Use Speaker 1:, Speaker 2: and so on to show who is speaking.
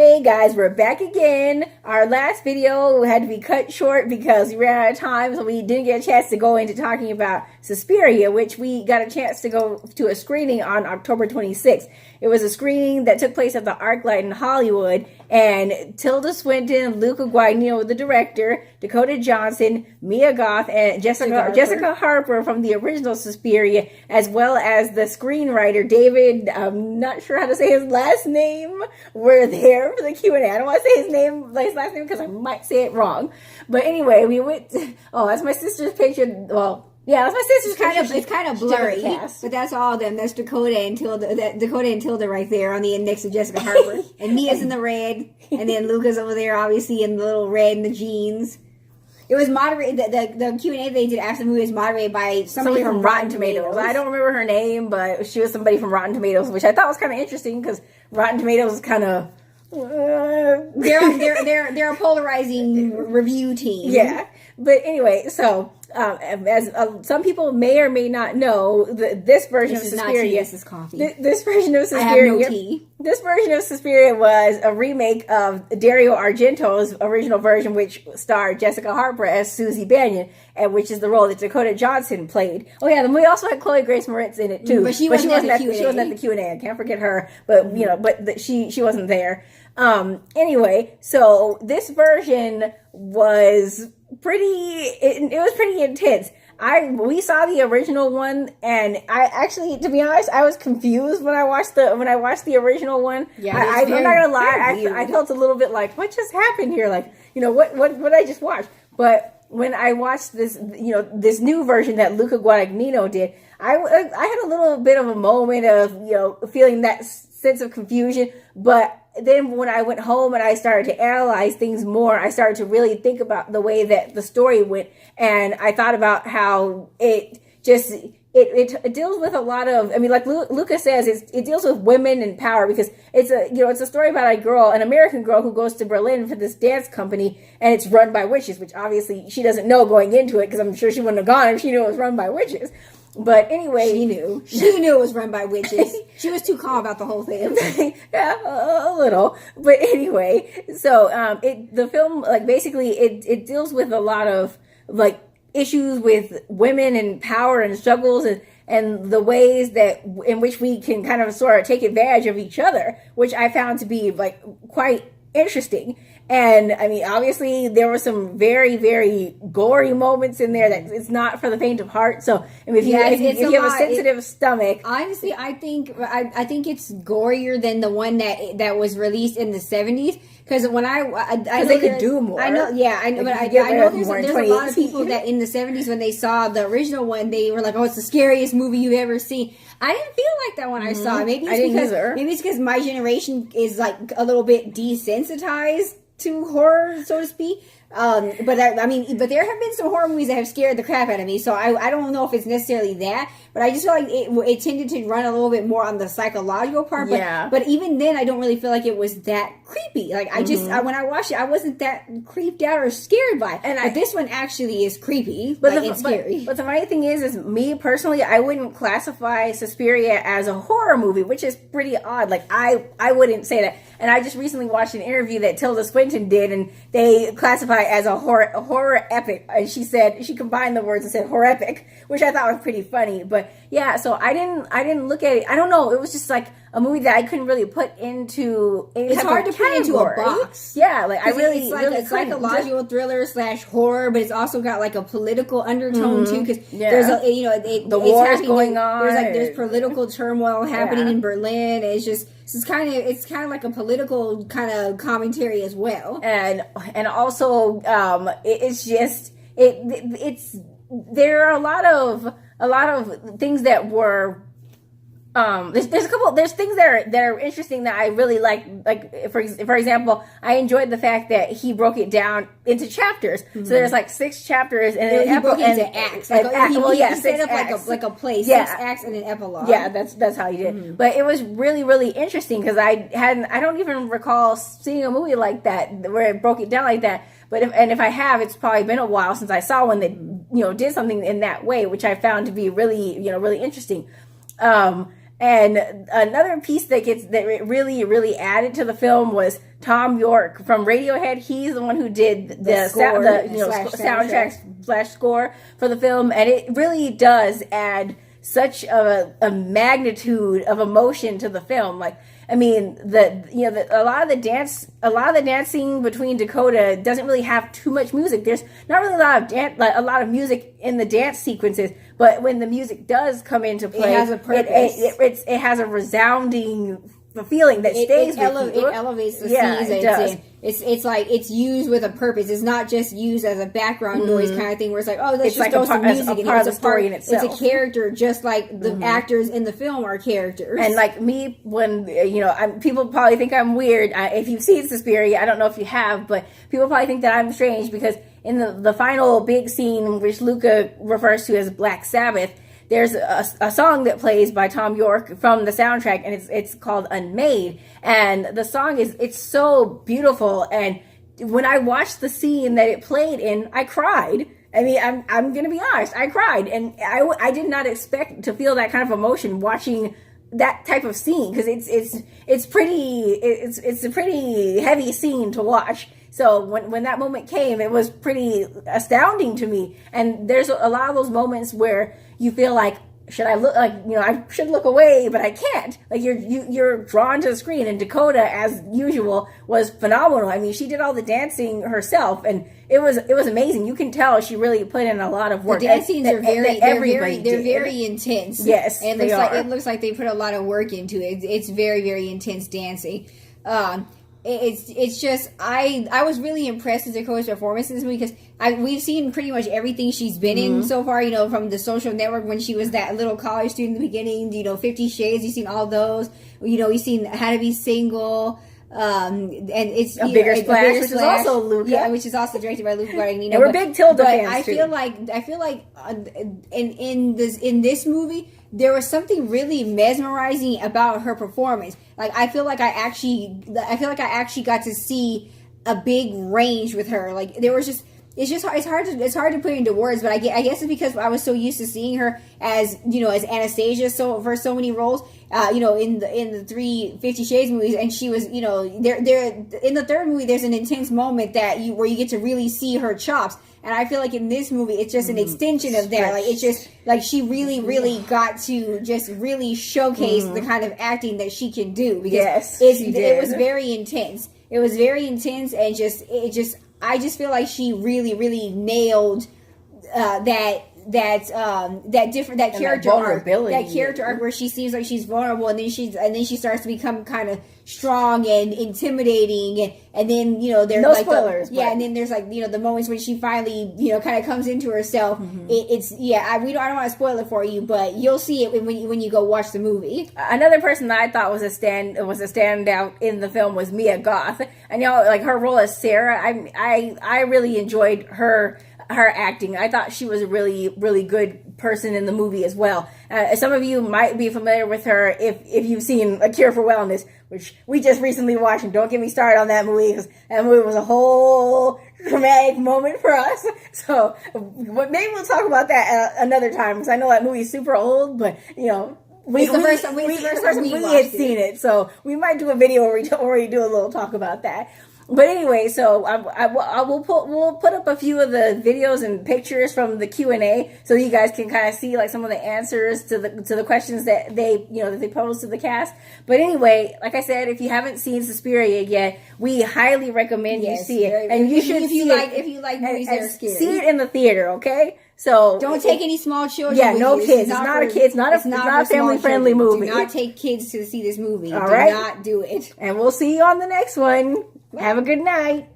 Speaker 1: Hey guys, we're back again. Our last video had to be cut short because we ran out of time, so we didn't get a chance to go into talking about Suspiria, which we got a chance to go to a screening on October 26th. It was a screening that took place at the ArcLight in Hollywood, and Tilda Swinton, Luca Guadagninos, the director, Dakota Johnson, Mia Goth, and Jessica Harper from the original Suspiria, as well as the screenwriter David, I'm not sure how to say his last name, were there for the Q&A. I don't want to say his last name because I might say it wrong. But anyway, we went, that's my sister's picture. Well, yeah, that's my sister's picture.
Speaker 2: It's kind of blurry, but that's all of them. That's Dakota and Tilda right there on the index of Jessica Harper. And Mia's in the red, and then Luca's over there, obviously, in the little red and the jeans. It was moderated, the Q&A they did after the movie was moderated by somebody from Rotten Tomatoes.
Speaker 1: I don't remember her name, but she was somebody from Rotten Tomatoes, which I thought was kind of interesting because Rotten Tomatoes is kind of...
Speaker 2: they're a polarizing review team.
Speaker 1: Yeah, but anyway, so as some people may or may not know, this version of Suspiria,
Speaker 2: this is coffee.
Speaker 1: This version of Suspiria,
Speaker 2: I have no tea.
Speaker 1: This version of Suspiria was a remake of Dario Argento's original version, which starred Jessica Harper as Susie Bannion, and which is the role that Dakota Johnson played. Oh yeah, the movie also had Chloe Grace Moretz in it too,
Speaker 2: but she wasn't at
Speaker 1: the Q&A. I can't forget her, but she wasn't there. Anyway, so this version was it was pretty intense. We saw the original one, and I actually, to be honest, I was confused when I watched the original one.
Speaker 2: Yeah,
Speaker 1: I'm not gonna lie, I felt a little bit like, what just happened here? Like, what I just watched? But when I watched this, this new version that Luca Guadagnino did, I had a little bit of a moment of, feeling that sense of confusion, but then when I went home and I started to analyze things more, I started to really think about the way that the story went, and I thought about how it deals with a lot of, like Luca says, it deals with women and power, because it's a story about an American girl who goes to Berlin for this dance company, and it's run by witches, which obviously she doesn't know going into it, because I'm sure she wouldn't have gone if she knew it was run by witches. But anyway,
Speaker 2: she knew it was run by witches. She was too calm about the whole thing.
Speaker 1: Yeah, a little. But anyway, so the film, basically it deals with a lot of issues with women and power and struggles and the ways that in which we can kind of sort of take advantage of each other, which I found to be quite interesting. And obviously there were some very, very gory moments in there that it's not for the faint of heart. So if you have a sensitive stomach,
Speaker 2: honestly, I think it's gorier than the one that was released in the 70s. Because when I know
Speaker 1: they could do more.
Speaker 2: I know, yeah, I know, but I know there's a lot of people that in the 70s when they saw the original one, they were like, "Oh, it's the scariest movie you've ever seen." I didn't feel like that when I saw it. Maybe it's because my generation is a little bit desensitized to horror, so to speak. But there have been some horror movies that have scared the crap out of me, so I don't know if it's necessarily that, but I just feel like it tended to run a little bit more on the psychological part. But even then, I don't really feel like it was that creepy. When I watched it, I wasn't that creeped out or scared by it. But this one actually is creepy, it's scary.
Speaker 1: But the funny thing is me personally, I wouldn't classify Suspiria as a horror movie, which is pretty odd. I wouldn't say that. And I just recently watched an interview that Tilda Swinton did, and they classify as a horror epic, and she combined the words and said horrific, which I thought was pretty funny. But yeah, so I didn't look at it. I don't know. It was just a movie that I couldn't really put into.
Speaker 2: It's hard to put into a box.
Speaker 1: Yeah, it's
Speaker 2: a psychological thriller / horror, but it's also got a political undertone too, because there's
Speaker 1: the war is going on.
Speaker 2: There's political turmoil happening in Berlin. It's kind of like a political kind of commentary as well,
Speaker 1: and also there are a lot of things that were there's things that are interesting that I really like for example, I enjoyed the fact that he broke it down into chapters. So there's 6 chapters and
Speaker 2: he broke it into acts. He set up like a play, 6 acts and an epilogue.
Speaker 1: Yeah, that's how he did. But it was really, really interesting because I don't even recall seeing a movie like that where it broke it down like that. But if I have, it's probably been a while since I saw one that did something in that way, which I found to be really really interesting. And another piece that really added to the film was Tom York from Radiohead. He's the one who did the soundtrack / score for the film, and it really does add such a magnitude of emotion to the film. Like, I mean, a lot of the dancing between Dakota doesn't really have too much music. There's not really a lot of music in the dance sequences, but when the music does come into play,
Speaker 2: it has a purpose.
Speaker 1: It has a resounding feeling that stays with you.
Speaker 2: It elevates the scenes that it's in. It's like it's used with a purpose. It's not just used as a background noise kind of thing where it's like, oh, let's just throw some music in. It's a story in itself. It's a character, just like the actors in the film are characters.
Speaker 1: And like me, when people probably think I'm weird. If you've seen Suspiria, I don't know if you have, but people probably think that I'm strange because in the final big scene, which Luca refers to as Black Sabbath, there's a song that plays by Tom York from the soundtrack, and it's called Unmade. And the song it's so beautiful. And when I watched the scene that it played in, I cried. I mean, I'm gonna be honest, I cried, and I did not expect to feel that kind of emotion watching that type of scene, because it's a pretty heavy scene to watch. So when that moment came, it was pretty astounding to me. And there's a lot of those moments where you feel like, should I look, like, I should look away, but I can't. Like, you're drawn to the screen. And Dakota, as usual, was phenomenal. I mean, she did all the dancing herself, and it was amazing. You can tell she really put in a lot of work.
Speaker 2: The dance scenes are very intense.
Speaker 1: Yes,
Speaker 2: and it looks like they put a lot of work into it. It's very, very intense dancing. It's just I was really impressed with Dakota's performance in this movie because we've seen pretty much everything she's been in so far. From The Social Network when she was that little college student in the beginning. 50 Shades. You've seen all those. You've seen How to Be Single. And it's
Speaker 1: a bigger splash, which is also Luca,
Speaker 2: which is also directed by Luca Guadagnino.
Speaker 1: And we're big Tilda fans
Speaker 2: I feel like in this movie there was something really mesmerizing about her performance. Like I feel like I actually got to see a big range with her. Like there was just. It's hard to put into words, but I guess it's because I was so used to seeing her as as Anastasia for so many roles, in the 3 50 Shades movies, and she was there in the third movie there's an intense moment where you get to really see her chops, and I feel like in this movie it's just an extension of that. Like it's just like she really got to just really showcase the kind of acting that she can do, because it was very intense. It was very intense, and I just feel like she really nailed that character arc where she seems like she's vulnerable, and then she starts to become kind of strong and intimidating, and then there's
Speaker 1: no spoilers,
Speaker 2: and then there's the moments when she finally kind of comes into herself. I don't want to spoil it for you, but you'll see it when you go watch the movie.
Speaker 1: Another person that I thought was a standout in the film was Mia Goth, and like her role as Sarah. I really enjoyed her acting. I thought she was a really good person in the movie as well. Some of you might be familiar with her if you've seen A Cure for Wellness, which we just recently watched, and don't get me started on that movie, because that movie was a whole dramatic moment for us. So maybe we'll talk about that another time, because I know that movie is super old, but we had seen it, so we might do a video where we do a little talk about that. But anyway, so we'll put up a few of the videos and pictures from the Q&A, so you guys can kind of see like some of the answers to the questions that they posed to the cast. But anyway, like I said, if you haven't seen Suspiria yet, we highly recommend you see it, and you should
Speaker 2: if you like movies that are scary.
Speaker 1: See it in the theater, okay? So
Speaker 2: don't take any small children.
Speaker 1: Yeah,
Speaker 2: with
Speaker 1: no
Speaker 2: you.
Speaker 1: kids. It's not a family friendly movie.
Speaker 2: Do not take kids to see this movie.
Speaker 1: All right.
Speaker 2: Do not do it.
Speaker 1: And we'll see you on the next one. Have a good night.